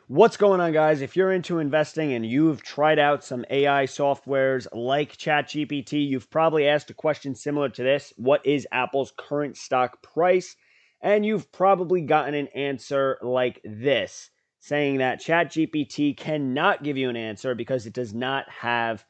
What's going on, guys? If you're into investing and you've tried out some AI softwares like ChatGPT, you've probably asked a question similar to this: what is Apple's current stock price? And you've probably gotten an answer like this, saying that ChatGPT cannot give you an answer because it does not have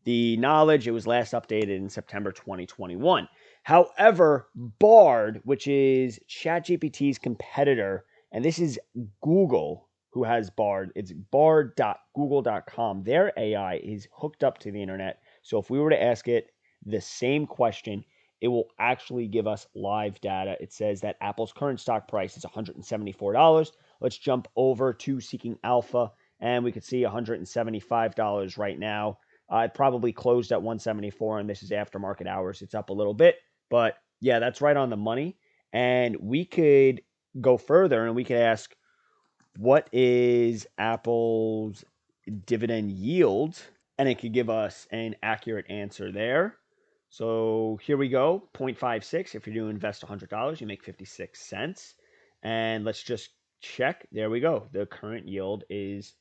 the knowledge. It was last updated in September 2021. However, Bard, which is ChatGPT's competitor, and this is Google who has Bard. It's bard.google.com. Their AI is hooked up to the internet. So if we were to ask it the same question, it will actually give us live data. It says that Apple's current stock price is $174. Let's jump over to Seeking Alpha, and we could see $175 right now. It probably closed at 174, and this is after market hours. It's up a little bit, but yeah, that's right on the money. And we could go further and we could ask, what is Apple's dividend yield? And it could give us an accurate answer there. So here we go, 0.56. If you're to invest $100, you make 56 cents. And let's just check. There we go. The current yield is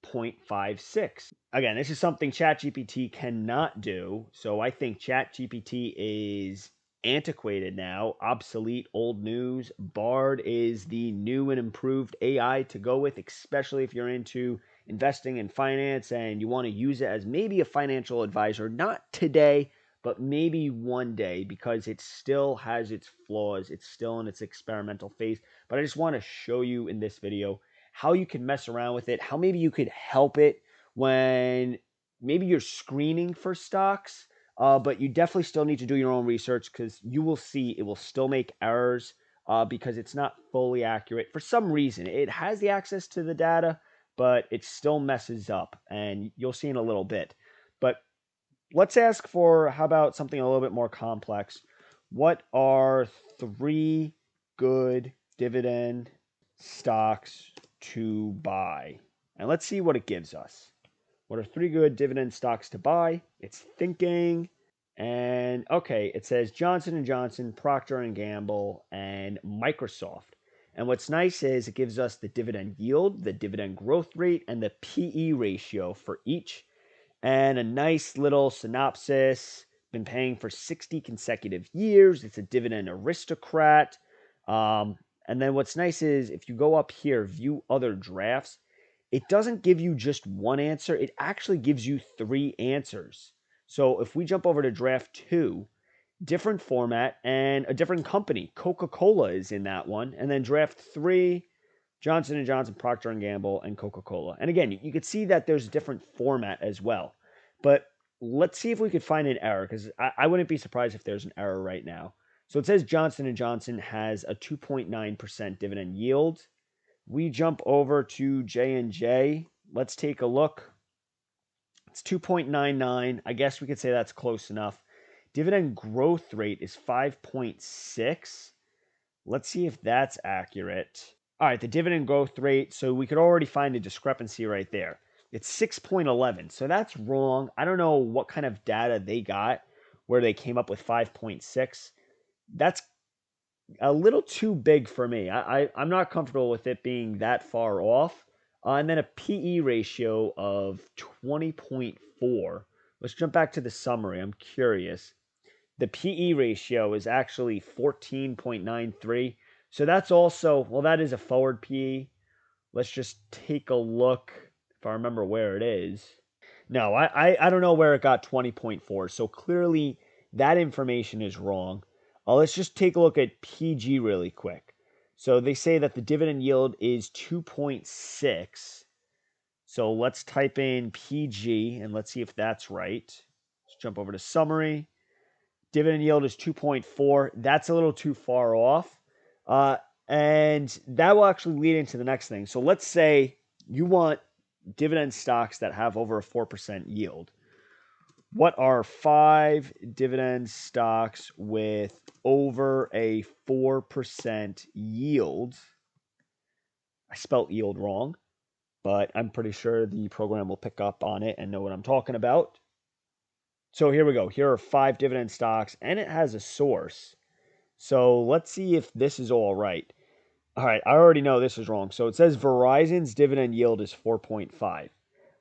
0.56. Again, this is something ChatGPT cannot do. So I think ChatGPT is antiquated now, obsolete, old news. Bard is the new and improved AI to go with, especially if you're into investing in finance and you want to use it as maybe a financial advisor. Not today, but maybe one day, because it still has its flaws. It's still in its experimental phase. But I just want to show you in this video how you can mess around with it, how maybe you could help it when maybe you're screening for stocks. But you definitely still need to do your own research, because you will see it will still make errors because it's not fully accurate. For some reason, it has the access to the data, but it still messes up, and you'll see in a little bit. But let's ask for, how about something a little bit more complex? What are 3 good dividend stocks to buy? And let's see what it gives us. What are 3 good dividend stocks to buy? It's thinking. And okay, it says Johnson & Johnson, Procter & Gamble, and Microsoft. And what's nice is it gives us the dividend yield, the dividend growth rate, and the PE ratio for each. And a nice little synopsis. Been paying for 60 consecutive years. It's a dividend aristocrat. And then what's nice is if you go up here, view other drafts, it doesn't give you just one answer. It actually gives you 3 answers. So if we jump over to draft 2, different format and a different company. Coca-Cola is in that one. And then draft 3, Johnson & Johnson, Procter & Gamble, and Coca-Cola. And again, you could see that there's a different format as well. But let's see if we could find an error, because I wouldn't be surprised if there's an error right now. So it says Johnson & Johnson has a 2.9% dividend yield. We jump over to J&J. Let's take a look. It's 2.99. I guess we could say that's close enough. Dividend growth rate is 5.6. Let's see if that's accurate. All right, the dividend growth rate, so we could already find a discrepancy right there. It's 6.11, so that's wrong. I don't know what kind of data they got where they came up with 5.6. That's a little too big for me. I'm not comfortable with it being that far off. And then a PE ratio of 20.4. Let's jump back to the summary. I'm curious. The PE ratio is actually 14.93. So that's also, well, that is a forward PE. Let's just take a look if I remember where it is. No, I don't know where it got 20.4. So clearly that information is wrong. Let's just take a look at PG really quick. So they say that the dividend yield is 2.6. So let's type in PG and let's see if that's right. Let's jump over to summary. Dividend yield is 2.4. That's a little too far off. And that will actually lead into the next thing. So let's say you want dividend stocks that have over a 4% yield. What are 5 dividend stocks with over a 4% yield? I spelt yield wrong, but I'm pretty sure the program will pick up on it and know what I'm talking about. So here we go. Here are 5 dividend stocks, and it has a source. So let's see if this is all right. All right, I already know this is wrong. So it says Verizon's dividend yield is 4.5.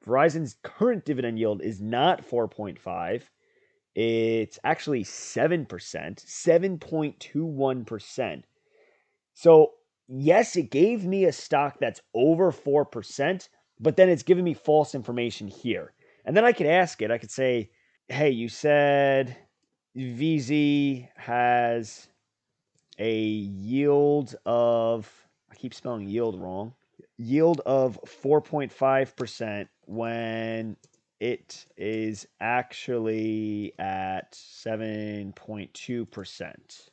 Verizon's current dividend yield is not 4.5. It's actually 7%, 7.21%. So, yes, it gave me a stock that's over 4%, but then it's giving me false information here. And then I could ask it, I could say, hey, you said VZ has a yield of, I keep spelling yield wrong, yield of 4.5% when it is actually at 7.2%.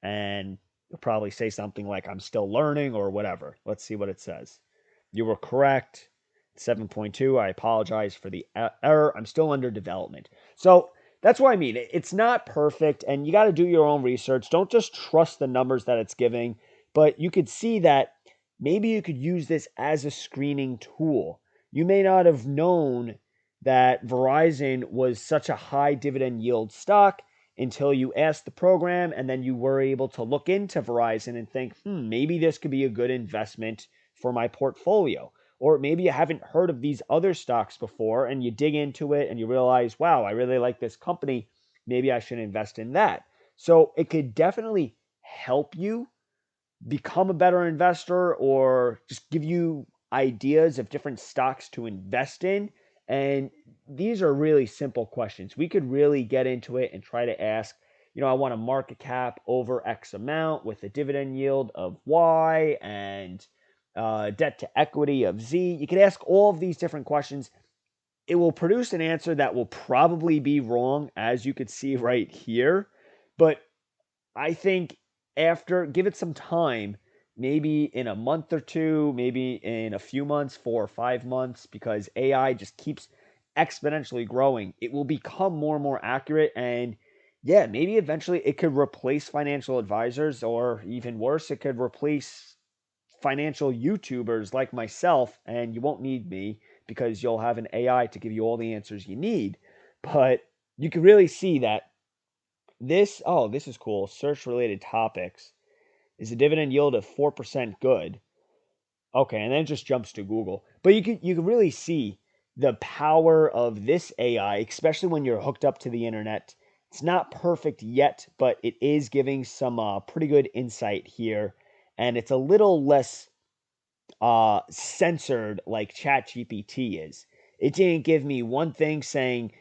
And you'll probably say something like, I'm still learning or whatever. Let's see what it says. You were correct. 7.2. I apologize for the error. I'm still under development. So that's what I mean. It's not perfect, and you got to do your own research. Don't just trust the numbers that it's giving, but you could see that maybe you could use this as a screening tool. You may not have known that Verizon was such a high dividend yield stock until you asked the program, and then you were able to look into Verizon and think, maybe this could be a good investment for my portfolio. Or maybe you haven't heard of these other stocks before and you dig into it and you realize, wow, I really like this company. Maybe I should invest in that. So it could definitely help you become a better investor or just give you ideas of different stocks to invest in. And these are really simple questions. We could really get into it and try to ask, I want a market cap over X amount with a dividend yield of Y and debt to equity of Z. You could ask all of these different questions. It will produce an answer that will probably be wrong, as you could see right here. But I think give it some time, maybe in a month or two, maybe in a few months, 4 or 5 months, because AI just keeps exponentially growing. It will become more and more accurate. And yeah, maybe eventually it could replace financial advisors, or even worse, it could replace financial YouTubers like myself. And you won't need me because you'll have an AI to give you all the answers you need. But you can really see that this is cool. Search related topics. Is the dividend yield of 4% good? Okay, and then it just jumps to Google. But you can really see the power of this AI, especially when you're hooked up to the internet. It's not perfect yet, but it is giving some pretty good insight here, and it's a little less censored like ChatGPT is. It didn't give me one thing saying,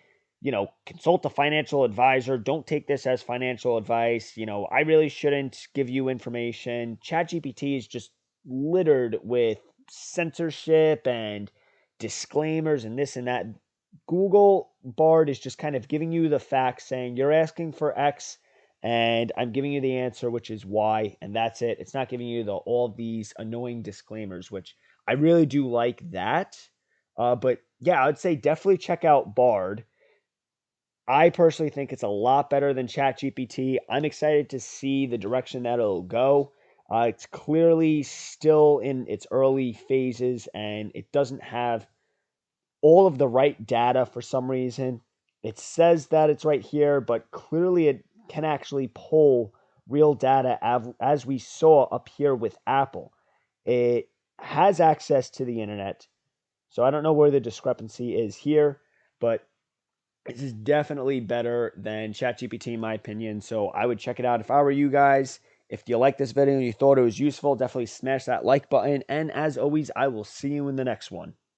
consult a financial advisor. Don't take this as financial advice. I really shouldn't give you information. ChatGPT is just littered with censorship and disclaimers and this and that. Google Bard is just kind of giving you the facts, saying you're asking for X and I'm giving you the answer, which is Y, and that's it. It's not giving you all of these annoying disclaimers, which I really do like that. But yeah, I would say definitely check out Bard. I personally think it's a lot better than ChatGPT. I'm excited to see the direction that it'll go. It's clearly still in its early phases, and it doesn't have all of the right data for some reason. It says that it's right here, but clearly it can actually pull real data as we saw up here with Apple. It has access to the internet. So I don't know where the discrepancy is here, but this is definitely better than ChatGPT in my opinion. So I would check it out if I were you guys. If you like this video and you thought it was useful, definitely smash that like button. And as always, I will see you in the next one.